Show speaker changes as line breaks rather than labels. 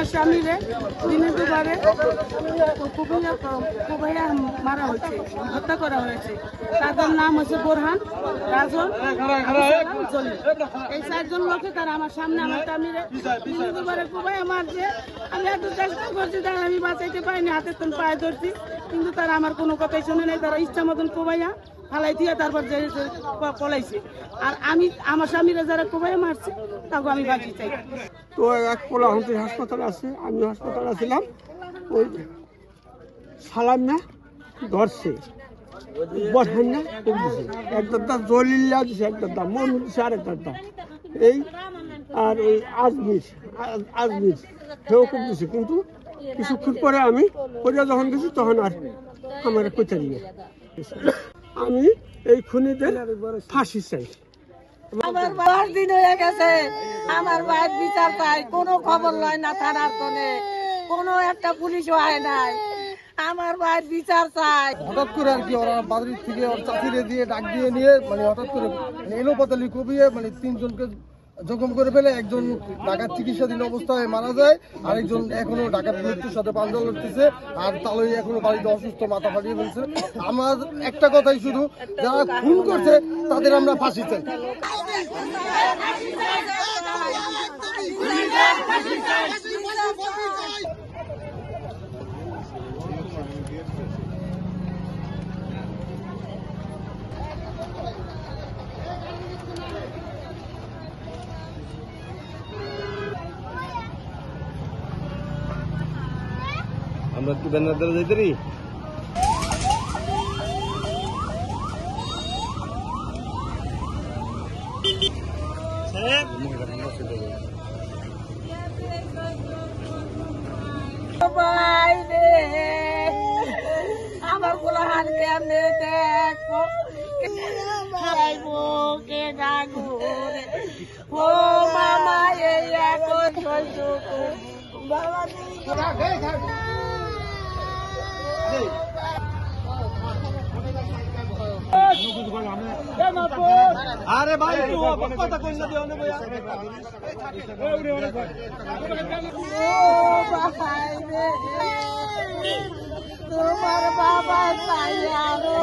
আমার স্বামীরে দিনে দুবারে কুবাইয়া মারা হয়েছে, হত্যা করা হয়েছে। তাদের নাম হচ্ছে বোরহান, রাজন, জলিল। এই 4 জন লোকে তারা আমার সামনে আমার স্বামীরে দিনে দুবারে কুবাইয়া মারছে। আমি এত চেষ্টা করছি, তারা আমি বাঁচাইতে পারিনি, হাতে তো পায়ে ধরছি, কিন্তু তারা আমার কোনো কথাই শুনে নেই। তারা ইচ্ছা মতন কুবাইয়া ফালাই দিয়ে তারপর যে পলাইছে। আর আমি আমার স্বামীরা যারা কুবাইয়া মারছে তাকে আমি বাঁচি চাই।
তো এক পোলা হাসপাতালে আছে, আমি হাসপাতালে ছিলাম। ওই সালাম না ধরছে, বসান না খুব দিছে, একটার দাম জলিল্লা দিছে, একটার দাম মনুর দিছে, আরেকটার দাম এই আর ওই আজমির সেও খুব দিছে। কিন্তু কিছুক্ষণ পরে আমি পরে যখন গেছি তখন আর আমার কোথা দিয়ে আমি এই খুনিদের ফাঁসি চাই।
আমার 10 দিন হয়ে গেছে, আমার ভাইয়ের বিচার চাই। কোনো খবর লয় না, থানার কোনে কোনো একটা পুলিশও আয় নাই। আমার ভাইয়ের বিচার চাই।
হঠাৎ করে আর কি ওরা বাজারের থেকে ওর চাচিরে দিয়ে ডাক দিয়ে নিয়ে মানে হঠাৎ করে এলোপাতালি কুপিয়ে মানে 3 জনকে জখম করে ফেলে। একজন ঢাকার চিকিৎসাধীন অবস্থায় মারা যায়, আরেকজন এখনো ঢাকার মৃত্যুর সাথে পাঞ্জা লড়তেছে, আর তালই এখনো বাড়িতে অসুস্থ, মাথা ফাটিয়ে ফেলছে। আমার একটা কথাই শুধু, যারা খুন করছে তাদের আমরা ফাঁসি চাই।
আমরা একটু ব্যানার দ্বারা যাইতে পারি।
আমার গোলাহান কেমনে দেখো কে ডাকবো ও মামা এই এখন বাবা
আরে ভাই কথা কই না দিও না ভাই।
তোমার বাবা চাই আরো